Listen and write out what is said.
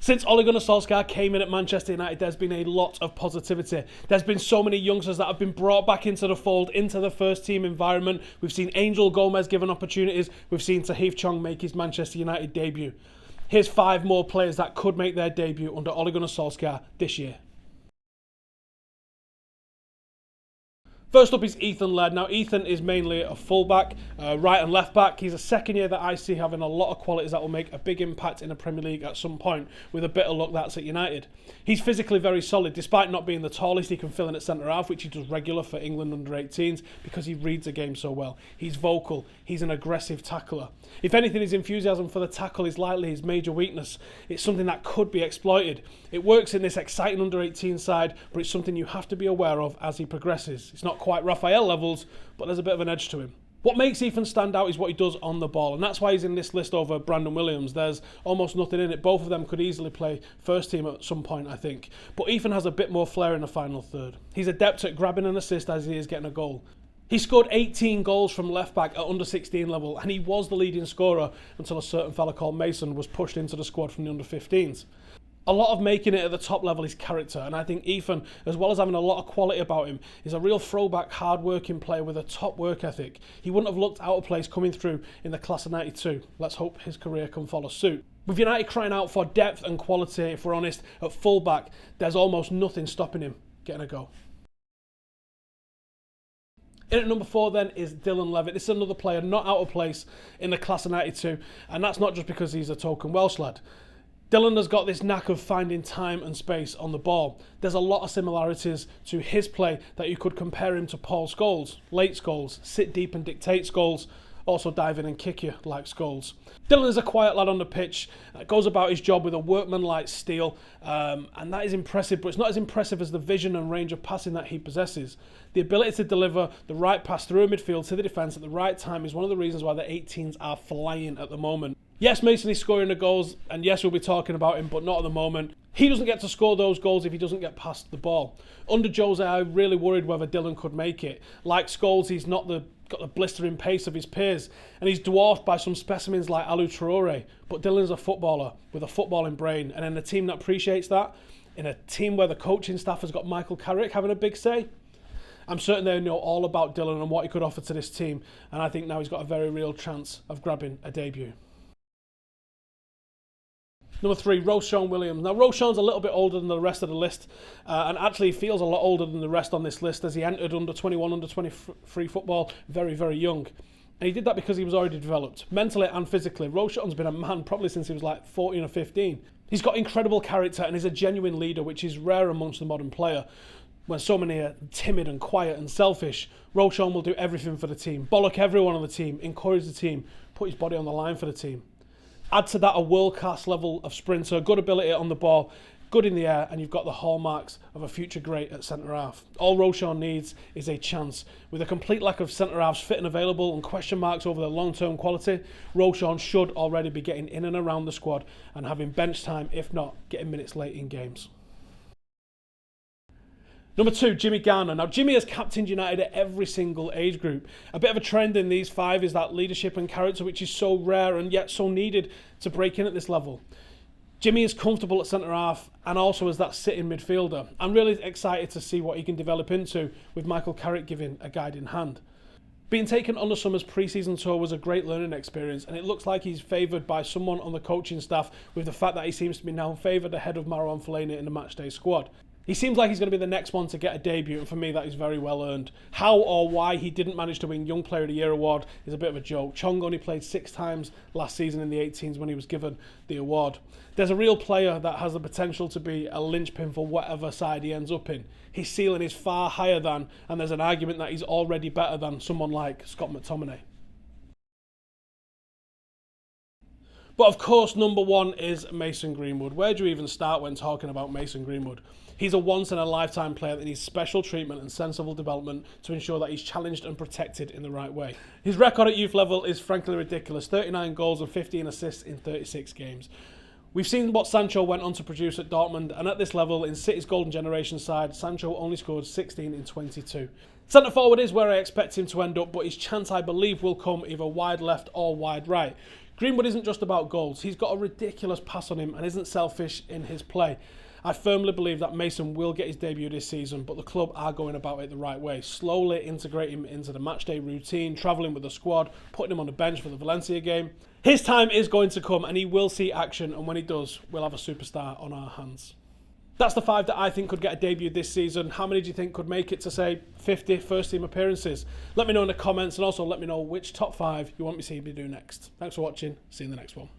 Since Ole Gunnar Solskjaer came in at Manchester United, there's been a lot of positivity. There's been so many youngsters that have been brought back into the fold, into the first team environment. We've seen Angel Gomez given opportunities. We've seen Tahith Chong make his Manchester United debut. Here's 5 more players that could make their debut under Ole Gunnar Solskjaer this year. First up is Ethan Laird. Now, Ethan is mainly a fullback, right and left back. He's a second year that I see having a lot of qualities that will make a big impact in the Premier League at some point. With a bit of luck, that's at United. He's physically very solid. Despite not being the tallest, he can fill in at centre-half, which he does regular for England under-18s because he reads the game so well. He's vocal. He's an aggressive tackler. If anything, his enthusiasm for the tackle is likely his major weakness. It's something that could be exploited. It works in this exciting under-18 side, but it's something you have to be aware of as he progresses. It's not quite Raphael levels, but there's a bit of an edge to him. What makes Ethan stand out is what he does on the ball, and that's why he's in this list over Brandon Williams. There's almost nothing in it. Both of them could easily play first team at some point, I think. But Ethan has a bit more flair in the final third. He's adept at grabbing an assist as he is getting a goal. He scored 18 goals from left back at under 16 level, and he was the leading scorer until a certain fella called Mason was pushed into the squad from the under 15s. A lot of making it at the top level is character, and I think Ethan, as well as having a lot of quality about him, is a real throwback, hard-working player with a top work ethic. He wouldn't have looked out of place coming through in the class of 92. Let's hope his career can follow suit. With United crying out for depth and quality, if we're honest, at full-back, there's almost nothing stopping him getting a go. In at number 4 then is Dylan Levitt. This is another player not out of place in the class of 92, and that's not just because he's a token Welsh lad. Dylan has got this knack of finding time and space on the ball. There's a lot of similarities to his play that you could compare him to Paul Scholes. Late Scholes, sit deep and dictate Scholes, also dive in and kick you like Scholes. Dylan is a quiet lad on the pitch, goes about his job with a workmanlike steel, and that is impressive, but it's not as impressive as the vision and range of passing that he possesses. The ability to deliver the right pass through a midfield to the defence at the right time is one of the reasons why the 18s are flying at the moment. Yes, Mason is scoring the goals, and yes, we'll be talking about him, but not at the moment. He doesn't get to score those goals if he doesn't get past the ball. Under Jose, I really worried whether Dylan could make it. Like Scholes, he's not got the blistering pace of his peers, and he's dwarfed by some specimens like Alou Traore. But Dylan's a footballer with a footballing brain, and in a team that appreciates that, in a team where the coaching staff has got Michael Carrick having a big say, I'm certain they know all about Dylan and what he could offer to this team, and I think now he's got a very real chance of grabbing a debut. Number 3, Roshaun Williams. Now, Roshaun's a little bit older than the rest of the list, and actually feels a lot older than the rest on this list as he entered under 21, under 23 football very, very young. And he did that because he was already developed, mentally and physically. Roshaun's been a man probably since he was like 14 or 15. He's got incredible character and is a genuine leader, which is rare amongst the modern player. When so many are timid and quiet and selfish, Roshaun will do everything for the team, bollock everyone on the team, encourage the team, put his body on the line for the team. Add to that a world-class level of sprinter, good ability on the ball, good in the air, and you've got the hallmarks of a future great at centre-half. All Roshaun needs is a chance. With a complete lack of centre-halves fit and available and question marks over their long-term quality, Roshaun should already be getting in and around the squad and having bench time, if not getting minutes late in games. Number 2, Jimmy Garner. Now, Jimmy has captained United at every single age group. A bit of a trend in these 5 is that leadership and character, which is so rare and yet so needed to break in at this level. Jimmy is comfortable at centre-half and also as that sitting midfielder. I'm really excited to see what he can develop into with Michael Carrick giving a guiding hand. Being taken on the summer's pre-season tour was a great learning experience, and it looks like he's favoured by someone on the coaching staff with the fact that he seems to be now favoured ahead of Marouane Fellaini in the matchday squad. He seems like he's going to be the next one to get a debut, and for me that is very well earned. How or why he didn't manage to win Young Player of the Year award is a bit of a joke. Chong only played 6 times last season in the 18s when he was given the award. There's a real player that has the potential to be a linchpin for whatever side he ends up in. His ceiling is far higher than, and there's an argument that he's already better than someone like Scott McTominay. But of course, number 1 is Mason Greenwood. Where do you even start when talking about Mason Greenwood? He's a once-in-a-lifetime player that needs special treatment and sensible development to ensure that he's challenged and protected in the right way. His record at youth level is frankly ridiculous, 39 goals and 15 assists in 36 games. We've seen what Sancho went on to produce at Dortmund, and at this level, in City's golden generation side, Sancho only scored 16 in 22. Centre forward is where I expect him to end up, but his chance, I believe, will come either wide left or wide right. Greenwood isn't just about goals. He's got a ridiculous pass on him and isn't selfish in his play. I firmly believe that Mason will get his debut this season, but the club are going about it the right way. Slowly integrating him into the matchday routine, travelling with the squad, putting him on the bench for the Valencia game. His time is going to come and he will see action, and when he does, we'll have a superstar on our hands. That's the 5 that I think could get a debut this season. How many do you think could make it to, say, 50 first-team appearances? Let me know in the comments, and also let me know which top 5 you want me to see me do next. Thanks for watching. See you in the next one.